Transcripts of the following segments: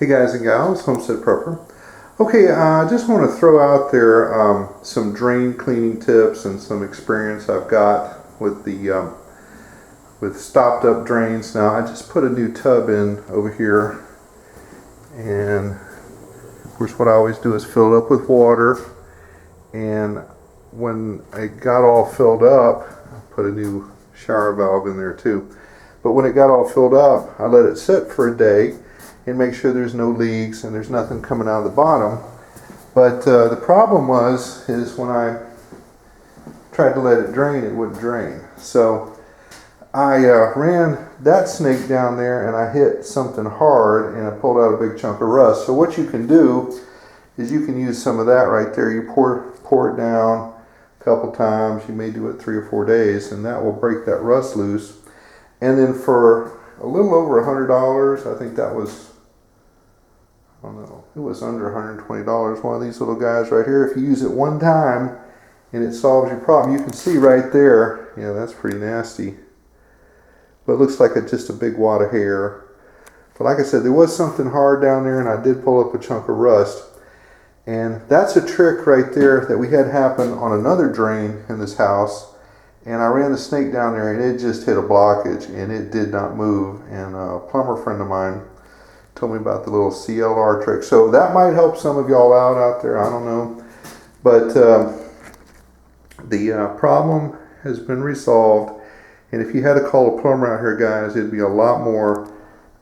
Hey guys and gals, Homestead Prepper. Okay, I just want to throw out there some drain cleaning tips and some experience I've got with the with stopped up drains. Now I just put a new tub in over here, and of course what I always do is fill it up with water, and when it got all filled up, I put a new shower valve in there too. But when it got all filled up, I let it sit for a day and make sure there's no leaks and there's nothing coming out of the bottom. But the problem is when I tried to let it drain, it wouldn't drain. So I ran that snake down there and I hit something hard and I pulled out a big chunk of rust. So what you can do is you can use some of that right there. You pour it down a couple times. You may do it 3 or 4 days, and that will break that rust loose. And then for a little over $100, I think that was, I don't know, it was under $120. One of these little guys right here. If you use it one time and it solves your problem, you can see right there, yeah, that's pretty nasty. But it looks like just a big wad of hair. But like I said, there was something hard down there, and I did pull up a chunk of rust. And that's a trick right there that we had happen on another drain in this house. And I ran the snake down there and it just hit a blockage and it did not move. And a plumber friend of mine told me about the little CLR trick. So that might help some of y'all out there. I don't know. But the problem has been resolved. And if you had to call a plumber out here, guys, it'd be a lot more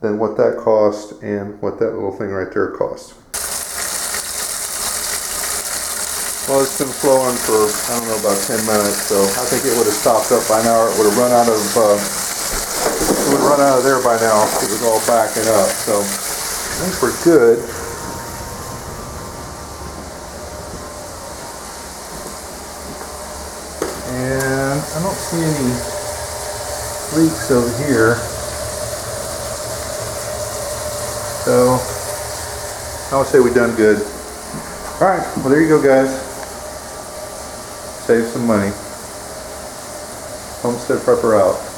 than what that cost and what that little thing right there cost. Well, it's been flowing for, I don't know, about 10 minutes, so I think it would have stopped up by now, or it would have run out of, there by now. It was all backing up, so I think we're good. And I don't see any leaks over here. So I would say we've done good. Alright, well there you go, guys. Save some money. Homestead Prepper out.